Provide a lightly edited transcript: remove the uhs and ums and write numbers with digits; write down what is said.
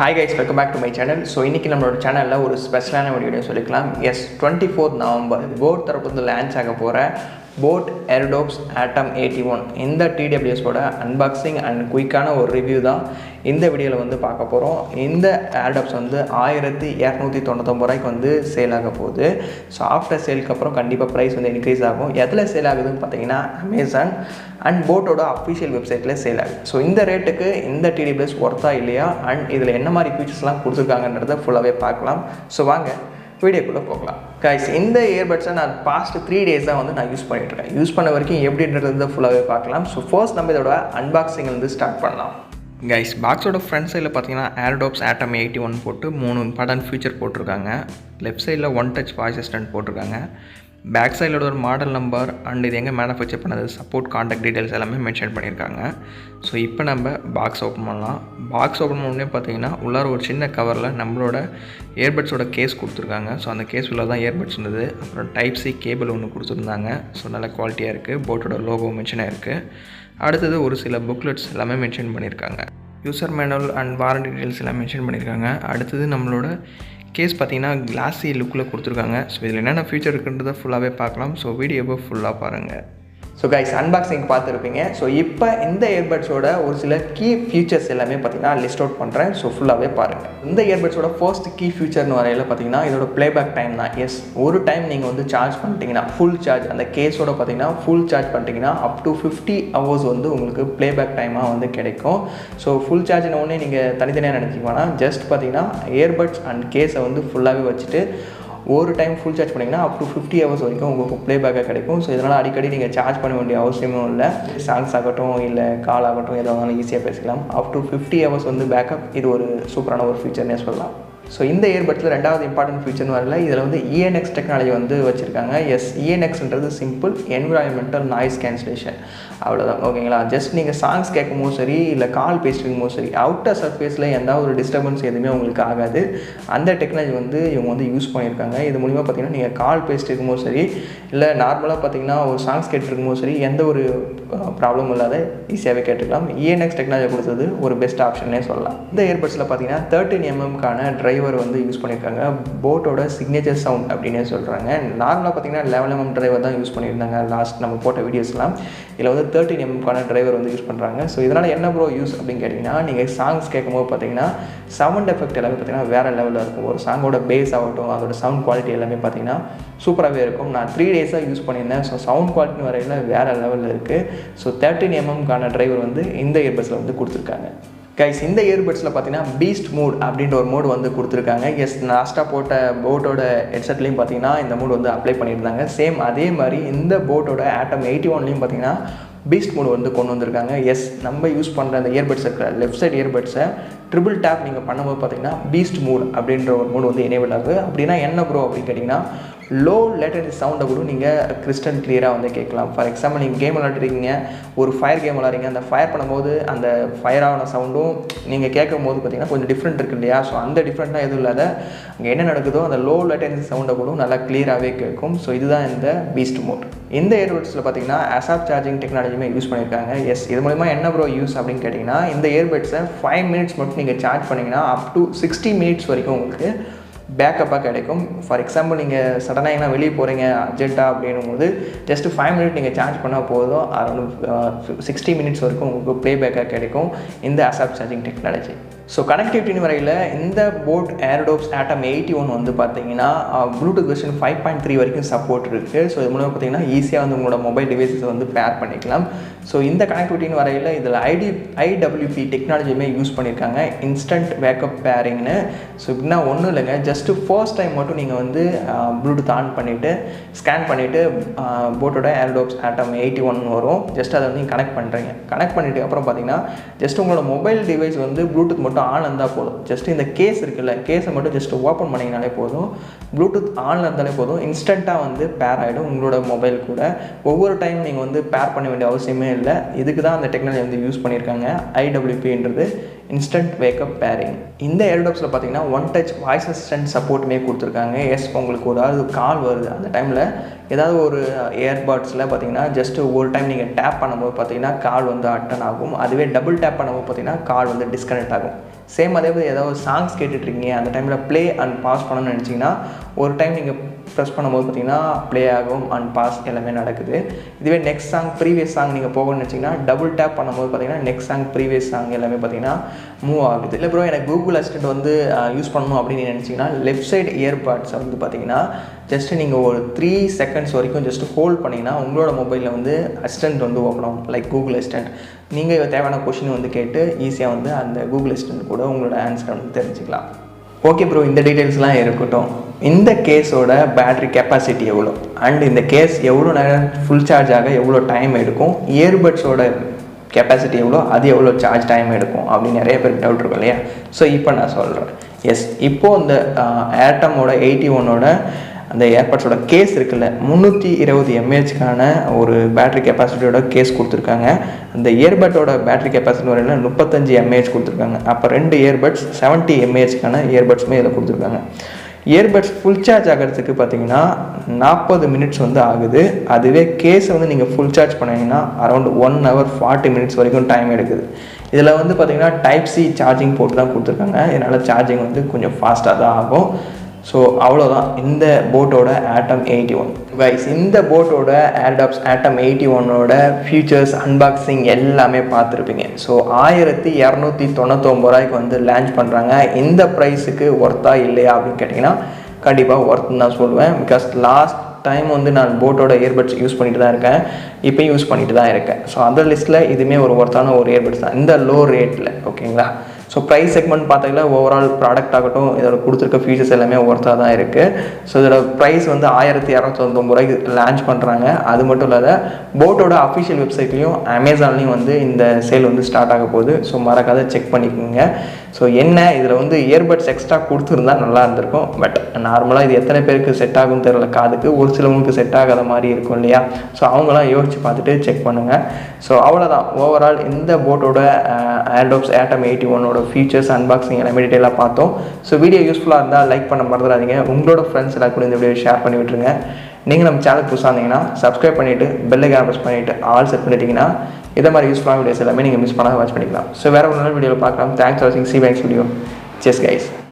Hi guys, welcome back to my channel. So இன்னைக்கு நம்மளோட சேனல்ல ஒரு ஸ்பெஷலான வீடியோ சொல்லிக்கலாம். Yes, 24th November boAt தரப்புல லான்ச் ஆக போற boAt Airdopes Atom 81 இந்த TWS ஓட அன்பாக்சிங் அண்ட் குயிக்கான ஒரு ரிவ்யூ தான் இந்த வீடியோல வந்து பார்க்க போறோம். இந்த Airdopes வந்து 1299 ரூபாய்க்கு வந்து சேல் ஆக போகுது. ஸோ ஆஃப்டர் சேலுக்கு அப்புறம் கண்டிப்பாக ப்ரைஸ் வந்து இன்க்ரீஸ் ஆகும். எதில் சேல் ஆகுதுன்னு பார்த்தீங்கன்னா அமேசான் அண்ட் போட்டோட அஃபிஷியல் வெப்சைட்டில் சேல் ஆகுது. ஸோ இந்த ரேட்டுக்கு இந்த TWS ஒர்த்தா இல்லையா அண்ட் இதில் என்ன மாதிரி ஃபீச்சர்ஸ்லாம் கொடுத்துருக்காங்கன்றதை ஃபுல்லாகவே பார்க்கலாம். ஸோ வாங்க வீடியோக்குள்ளே போகலாம். கைஸ், இந்த இயர்பட்ஸை நான் பாஸ்ட் 3 days தான் வந்து நான் யூஸ் பண்ணிட்டுருக்கேன். யூஸ் பண்ண வரைக்கும் எப்படின்றது ஃபுல்லாகவே பார்க்கலாம். ஸோ ஃபர்ஸ்ட் நம்ம இதோட அன்பாக்சிங்லேருந்து ஸ்டார்ட் பண்ணலாம். கைஸ், பாக்ஸோட ஃப்ரண்ட் சைடில் பார்த்தீங்கன்னா Airdopes Atom 81 போட்டு 3 இம்பார்ட்டன்ட் ஃபீச்சர் போட்டிருக்காங்க. லெஃப்ட் சைடில் ஒன் டச் வாய்ஸ் அசிஸ்டன்ட் போட்டிருக்காங்க. பேக் சைடில் ஒரு மாடல் நம்பர் அண்ட் இது எங்கே மேனுஃபேக்சர் பண்ணது, சப்போர்ட் கான்டாக்ட் டீட்டெயில்ஸ் எல்லாமே மென்ஷன் பண்ணியிருக்காங்க. ஸோ இப்போ நம்ம பாக்ஸ் ஓப்பன் பண்ணலாம். பாக்ஸ் ஓப்பன் பண்ணோடனே பார்த்தீங்கன்னா உள்ளார ஒரு சின்ன கவரில் நம்மளோட இயர்பட்ஸோட கேஸ் கொடுத்துருக்காங்க. ஸோ அந்த கேஸ் உள்ள தான் இயர்பட்ஸ் இருந்தது. அப்புறம் டைப் சி கேபிள் ஒன்று கொடுத்துருந்தாங்க. ஸோ நல்ல குவாலிட்டியாக இருக்குது. போட்டோட லோகோ மென்ஷன் ஆகிருக்கு. அடுத்தது ஒரு சில புக்லெட்ஸ் எல்லாமே மென்ஷன் பண்ணியிருக்காங்க. User manual and warranty details எல்லாம் மென்ஷன் பண்ணியிருக்காங்க. அடுத்தது நம்மளோட கேஸ் பார்த்தீங்கன்னா கிளாஸி லுக்கில் கொடுத்துருக்காங்க. ஸோ இதில் என்னென்ன ஃபீச்சர் இருக்குன்றதை ஃபுல்லாகவே பார்க்கலாம். ஸோ வீடியோவை ஃபுல்லாக பாருங்கள். ஸோ கைஸ், அன்பாக்சிங் பார்த்துருப்பீங்க. ஸோ இப்போ இந்த இயர்பட்ஸோட ஒரு சில கீ ஃபீச்சர்ஸ் எல்லாமே பார்த்தீங்கன்னா லிஸ்ட் அவுட் பண்ணுறேன். ஸோ ஃபுல்லாகவே பாருங்கள். இந்த இயர்பட்ஸோட ஃபர்ஸ்ட் கீ ஃபீச்சர்னு வரையில் பார்த்தீங்கன்னா இதோட ப்ளேபேக் டைம் தான். எஸ், ஒரு டைம் நீங்கள் வந்து சார்ஜ் பண்ணிட்டீங்கன்னா ஃபுல் சார்ஜ் அந்த கேஸோட பார்த்தீங்கன்னா ஃபுல் சார்ஜ் பண்ணிட்டீங்கன்னா அப் டு 50 hours வந்து உங்களுக்கு ப்ளேபேக் டைமாக வந்து கிடைக்கும். ஸோ ஃபுல் சார்ஜின உடனே நீங்கள் தனித்தனியாக நினச்சிக்கோனா ஜஸ்ட் பார்த்தீங்கன்னா இயர்பட்ஸ் அண்ட் கேஸை வந்து ஃபுல்லாகவே வச்சுட்டு ஒரு டைம் ஃபுல் சார்ஜ் பண்ணிங்கன்னா அப் டு 50 hours வரைக்கும் உங்களுக்கு ப்ளேபேக்காக கிடைக்கும். ஸோ இதனால் அடிக்கடி நீங்கள் சார்ஜ் பண்ண வேண்டிய அவசியமும் இல்லை. சாங்ஸ் ஆகட்டும் இல்லை கால் ஆகட்டும் எதாக இருந்தாலும் ஈஸியாக பேசிக்கலாம். அப் டு 50 hours வந்து பேக்கப். இது ஒரு சூப்பரான ஒரு ஃபீச்சர்னே சொல்லலாம். ஸோ இந்த இயர்பட்ஸில் ரெண்டாவது இம்பார்ட்டன்ட் ஃபீச்சர்னு வரல, இதில் வந்து ENX டெக்னாலஜி வந்து வச்சுருக்காங்க. எஸ், ENXன்றது சிம்பிள் என்விரான்மெண்டல் நாய்ஸ் கேன்சலேஷன், அவ்வளோதான். ஓகேங்களா? ஜஸ்ட் நீங்கள் சாங்ஸ் கேட்கும்போது சரி இல்லை கால் பேசிட்டு சரி அவுட்டர் சர்ஃபேஸில் எந்த ஒரு டிஸ்டர்பன்ஸ் எதுவுமே உங்களுக்கு ஆகாது. அந்த டெக்னாலஜி வந்து இவங்க வந்து யூஸ் பண்ணியிருக்காங்க. இது மூலிமா பார்த்தீங்கன்னா நீங்கள் கால் பேசிட்டு இருக்கும்போது சரி இல்லை நார்மலாக பார்த்தீங்கன்னா ஒரு சாங்ஸ் கேட்டுருக்கும்போது சரி எந்த ஒரு ப்ராப்ளமும் இல்லாத ஈஸியாகவே கேட்டுக்கலாம். ENX டெக்னாலஜி கொடுத்தது ஒரு பெஸ்ட் ஆப்ஷன்னே சொல்லலாம். இந்த இயர்பட்ஸில் பார்த்தீங்கன்னா 13mm டிரைவர் வந்து யூஸ் பண்ணியிருக்காங்க. போட்டோட சிக்னேச்சர் சவுண்ட் அப்படின்னே சொல்கிறாங்க. நார்மலாக பார்த்தீங்கன்னா 11mm டிரைவர் தான் யூஸ் பண்ணியிருந்தாங்க லாஸ்ட் நம்ம போட்ட வீடியோஸ்லாம். இதில் வந்து 13mm டிரைவர் வந்து யூஸ் பண்ணுறாங்க. ஸோ இதனால் என்ன ப்ரோ யூஸ் அப்படின்னு கேட்டிங்கன்னா நீங்கள் சாங்ஸ் கேட்கும்போது பார்த்தீங்கன்னா சவுண்ட் எஃபெக்ட் எல்லாமே பார்த்தீங்கன்னா வேறு லெவலில் இருக்கும். ஒரு சாங்கோட பேஸ் ஆகட்டும் அதோட சவுண்ட் குவாலிட்டி எல்லாமே பார்த்தீங்கன்னா சூப்பராகவே இருக்கும். நான் 3 days யூஸ் பண்ணியிருந்தேன். ஸோ சவுண்ட் குவாலிட்டி வரையில் வேறு லெவலில் இருக்குது. ஸோ 13mm டிரைவர் வந்து இந்த இயர்பட்ஸில் வந்து கொடுத்துருக்காங்க. கைஸ், இந்த இயர்பட்ஸில் பார்த்தீங்கன்னா பீஸ்ட் மூட் அப்படின்ற ஒரு மோடு வந்து கொடுத்துருக்காங்க. எஸ், லாஸ்ட்டாக போட்ட போட்டோட ஹெட்செட்லேயும் பார்த்தீங்கன்னா இந்த மோடு வந்து அப்ளை பண்ணியிருந்தாங்க. சேம் அதே மாதிரி இந்த போட்டோட Atom 81லையும் பார்த்தீங்கன்னா பீஸ்ட் மோடு வந்து கொண்டு வந்திருக்காங்க. எஸ், நம்ம யூஸ் பண்ணுற அந்த இயர்பட்ஸ் இருக்கிற லெஃப்ட் சைட் இயர்பட்ஸை ட்ரிபிள் டேப் நீங்கள் பண்ணும்போது பார்த்தீங்கன்னா பீஸ்ட் மூட் அப்படின்ற ஒரு மோடு வந்து எனேபிள் ஆகுது. அப்படின்னா என்ன ப்ரோ அப்படின்னு கேட்டிங்கன்னா லோ லேட்டன்சி சவுண்டை கூட நீங்கள் கிறிஸ்டல் கிளியராக வந்து கேட்கலாம். ஃபார் எக்ஸாம்பிள் நீங்கள் கேம் விளாட்றீங்க, ஒரு ஃபயர் கேம் விளாட்றீங்க, அந்த ஃபயர் பண்ணும்போது அந்த ஃபயர் ஆன சவுண்டும் நீங்கள் கேட்கும் போது பார்த்தீங்கன்னா கொஞ்சம் டிஃப்ரெண்ட் இருக்குது இல்லையா? ஸோ அந்த டிஃப்ரெண்ட்டாக எதுவும் இல்லாத அங்கே என்ன நடக்குதோ அந்த லோ லேட்டன்சி சவுண்டை கூட நல்லா கிளியராகவே கேட்கும். ஸோ இதுதான் இந்த பீஸ்ட் மோட். இந்த இயர்பட்ஸில் பார்த்தீங்கன்னா ASAP சார்ஜிங் டெக்னாலஜியுமே யூஸ் பண்ணியிருக்காங்க. எஸ், இது மூலிமா என்ன ப்ரோ யூஸ் அப்படின்னு கேட்டிங்கன்னா இந்த இயர்பட்ஸை 5 minutes மட்டும் நீங்கள் சார்ஜ் பண்ணிங்கன்னா அப் டு 60 minutes வரைக்கும் உங்களுக்கு பேக்கப்பாக கிடைக்கும். ஃபார் எக்ஸாம்பிள் நீங்கள் சடனாக எங்கன்னா வெளியே போகிறீங்க அர்ஜென்ட்டாக அப்படின்னும்போது ஜஸ்ட் 5 minutes நீங்கள் சார்ஜ் பண்ணால் போதும். அரௌண்ட் 60 minutes வரைக்கும் உங்களுக்கு ப்ளேபேக்காக கிடைக்கும் இந்த ASAP சார்ஜிங் டெக்னாலஜி. ஸோ கனெக்டிவிட்டின்னு வரையில் இந்த boAt Airdopes Atom 81 வந்து பார்த்தீங்கன்னா ப்ளூடூத் வெர்ஷன் 5.3 வரைக்கும் சப்போர்ட் இருக்குது. ஸோ இது மூலம் பார்த்தீங்கன்னா ஈஸியாக வந்து உங்களோட மொபைல் டிவைஸஸை வந்து பேர் பண்ணிக்கலாம். ஸோ இந்த கனெக்டிவிட்டின்னு வரையில் இதில் IWP டெக்னாலஜியுமே யூஸ் பண்ணியிருக்காங்க, இன்ஸ்டன்ட் பேக்கப் பேரிங்னு. ஸோ இப்படின்னா ஒன்றும் இல்லைங்க, ஜஸ்ட்டு ஃபர்ஸ்ட் டைம் மட்டும் நீங்கள் வந்து ப்ளூடூத் ஆன் பண்ணிவிட்டு ஸ்கேன் பண்ணிவிட்டு போட்டோட Airdopes Atom 81 வரும். ஜஸ்ட் அதை வந்து நீங்கள் கனெக்ட் பண்ணுறீங்க. கனெக்ட் பண்ணிவிட்டு அப்புறம் பார்த்தீங்கன்னா ஜஸ்ட் உங்களோட மொபைல் டிவைஸ் வந்து ப்ளூடூத் மட்டும் ஆன் இருந்தால் போதும். ஜஸ்ட் இந்த கேஸ் இருக்குல்ல, கேஸை மட்டும் ஜஸ்ட் ஓப்பன் பண்ணிங்கனாலே போதும், ப்ளூடூத் ஆனில் இருந்தாலே போதும், இன்ஸ்டண்ட்டாக வந்து பேர் ஆகிடும் உங்களோட மொபைல் கூட. ஒவ்வொரு டைம் நீங்கள் வந்து பேர் பண்ண வேண்டிய அவசியமே இல்லை. இதுக்கு தான் அந்த டெக்னாலஜி வந்து யூஸ் பண்ணியிருக்காங்க. IWPன்றது இன்ஸ்டன்ட் வேக்கப் பேரிங். இந்த Airdopesல பார்த்தீங்கன்னா ஒன் டச் வாய்ஸ் அசிஸ்டன்ட் சப்போர்ட்டுமே கொடுத்துருக்காங்க. எஸ், உங்களுக்கு ஏதாவது கால் வருது அந்த டைமில் ஏதாவது ஒரு இயர்பட்ஸில் பார்த்தீங்கன்னா ஜஸ்ட்டு ஒரு டைம் நீங்கள் டேப் பண்ணும்போது பார்த்தீங்கன்னா கால் வந்து அட்டன் ஆகும். அதுவே டபுள் டேப் பண்ணும்போது பார்த்தீங்கன்னா கால் வந்து டிஸ்கனெக்ட் ஆகும். சேம் அதே மாதிரி ஏதாவது சாங்ஸ் கேட்டுட்ருக்கீங்க, அந்த டைமில் ப்ளே அண்ட் பாஸ் பண்ணணும்னு நினச்சிங்கன்னா ஒரு டைம் நீங்கள் ப்ரெஸ் பண்ணும்போது பார்த்தீங்கன்னா ப்ளே ஆகும் அண்ட் பாஸ் எல்லாமே நடக்குது. இதுவே நெக்ஸ்ட் சாங் ப்ரீவியஸ் சாங் நீங்கள் போகணும்னு நினச்சிங்கன்னா டபுள் டேப் பண்ணும்போது பார்த்தீங்கன்னா நெக்ஸ்ட் சாங் ப்ரீவியஸ் சாங் எல்லாமே பார்த்தீங்கன்னா மூவ் ஆகுது. இல்லை ப்ரோ எனக்கு கூகுள் அசிஸ்டன்ட் வந்து யூஸ் பண்ணணும் அப்படின்னு நினச்சிங்கன்னா லெஃப்ட் சைடு இயர்பட்ஸை வந்து பார்த்தீங்கன்னா ஜஸ்ட்டு நீங்கள் ஒரு 3 செகண்ட்ஸ் வரைக்கும் ஜஸ்ட்டு ஹோல்ட் பண்ணிங்கன்னா உங்களோட மொபைலில் வந்து அசிஸ்டன்ட் வந்து ஓப்பன் ஆகும். லைக் கூகுள் அசிஸ்டன்ட் நீங்கள் தேவையான கொஷின் வந்து கேட்டு ஈஸியாக வந்து அந்த கூகுள் அசிஸ்டன்ட் கூட உங்களோட ஆன்சரை வந்து தெரிஞ்சுக்கலாம். ஓகே ப்ரோ, இந்த டீட்டெயில்ஸ்லாம் இருக்கட்டும். இந்த கேஸோட பேட்ரி கெப்பாசிட்டி எவ்வளோ அண்ட் இந்த கேஸ் எவ்வளோ நேரம் ஃபுல் சார்ஜ் ஆக எவ்வளோ டைம் எடுக்கும், இயர்பட்ஸோட கெப்பாசிட்டி எவ்வளோ, அது எவ்வளோ சார்ஜ் டைம் எடுக்கும் அப்படின்னு நிறைய பேருக்கு டவுட் இருக்கும் இல்லையா? ஸோ இப்போ நான் சொல்கிறேன். எஸ், இப்போது இந்த ஏர்டமோட 81ஓட அந்த ஏர்பட்ஸோட கேஸ் இருக்குல்ல, 320 mAhக்கான ஒரு பேட்ரி கெப்பாசிட்டியோட கேஸ் கொடுத்துருக்காங்க. அந்த இயர்பட்டோட பேட்ரி கெப்பாசிட்டி வரையில் 35 mAh கொடுத்துருக்காங்க. அப்போ 2 இயர்பட்ஸ் 70 mAhக்கான இயர்பட்ஸுமே இதில் கொடுத்துருக்காங்க. இயர்பட்ஸ் ஃபுல் சார்ஜ் ஆகிறதுக்கு பார்த்தீங்கன்னா 40 மினிட்ஸ் வந்து ஆகுது. அதுவே கேஸை வந்து நீங்கள் ஃபுல் சார்ஜ் பண்ணிங்கன்னா அரௌண்ட் 1 hour 40 மினிட்ஸ் வரைக்கும் டைம் எடுக்குது. இதில் வந்து பார்த்தீங்கன்னா டைப் சி சார்ஜிங் போட்டு தான் கொடுத்துருக்காங்க. இதனால் சார்ஜிங் வந்து கொஞ்சம் ஃபாஸ்ட்டாக தான் ஆகும். ஸோ அவ்வளோதான் இந்த போட்டோட ஆட்டம் 81 கைஸ். இந்த போட்டோட ஏர்டாப்ஸ் ஆட்டம் 81ஓட ஃபியூச்சர்ஸ் அன்பாக்சிங் எல்லாமே பார்த்துருப்பீங்க. ஸோ 1299 ரூபாய்க்கு வந்து லான்ச் பண்ணுறாங்க. இந்த ப்ரைஸுக்கு ஒர்த்தா இல்லையா அப்படின்னு கேட்டிங்கன்னா கண்டிப்பாக ஒர்த்துன்னு தான் சொல்லுவேன். பிகாஸ் லாஸ்ட் டைம் வந்து நான் போட்டோட இயர்பட்ஸ் யூஸ் பண்ணிட்டு தான் இருக்கேன், இப்போயும் யூஸ் பண்ணிட்டு தான் இருக்கேன். ஸோ அந்த லிஸ்ட்டில் இதுவுமே ஒரு ஒர்த்தான ஒரு இயர்பட்ஸ் தான் இந்த லோ ரேட்டில். ஓகேங்களா? ஸோ ப்ரைஸ் செக்மெண்ட் பார்த்தீங்கன்னா ஓவரால் ப்ராடக்ட் ஆகட்டும், இதோட கொடுத்துருக்க ஃபீச்சர்ஸ் எல்லாமே ஒர்த்தாக தான் இருக்குது. ஸோ இதோட ப்ரைஸ் வந்து 1299 ரூபாய்க்கு லான்ச் பண்ணுறாங்க. அது மட்டும் இல்லாத போட்டோட அஃபிஷியல் வெப்சைட்லேயும் அமேசான்லேயும் வந்து இந்த சேல் வந்து ஸ்டார்ட் ஆக போகுது. ஸோ மறக்காத செக் பண்ணிக்கோங்க. ஸோ என்ன இதில் வந்து இயர்பட்ஸ் எக்ஸ்ட்ரா கொடுத்துருந்தா நல்லா இருந்திருக்கும். பட் நார்மலாக இது எத்தனை பேருக்கு செட் ஆகும்னு தெரியல. காதுக்கு ஒரு சிலவங்களுக்கு செட் ஆகாத மாதிரி இருக்கும் இல்லையா? ஸோ அவங்களாம் யோசித்து பார்த்துட்டு செக் பண்ணுங்கள். ஸோ அவ்வளோதான் ஓவரால் இந்த போட்டோட ஏர்டோப்ஸ் ஆட்டம் 81ஓட ஃபீச்சர்ஸ் அன்பாக்சிங் எல்லாமே டீட்டெயிலாக பார்த்தோம். ஸோ வீடியோ யூஸ்ஃபுல்லாக இருந்தால் லைக் பண்ண மறந்துடாதீங்க. உங்களோட ஃப்ரெண்ட்ஸ் எல்லாம் கூட இந்த வீடியோ ஷேர் பண்ணி விட்டுருங்க. நீங்கள் நம்ம சேனல் புதுசாக இருந்தீங்கன்னா சப்ஸ்கிரைப் பண்ணிவிட்டு பெல் ஐகானை ப்ரெஸ் பண்ணிவிட்டு ஆல் செட் பண்ணிட்டீங்கன்னா இதை மாதிரி யூஸ்ஃபுல்லான வீடியோஸ் எல்லாமே நீங்கள் மிஸ் பண்ணாத வாட்ச் பண்ணிக்கலாம். ஸோ வேறு ஒரு நல்ல வீடியோவில் பார்க்கலாம். தேங்க்ஸ் ஃபார் வாட்சிங். See you next video. Cheers guys.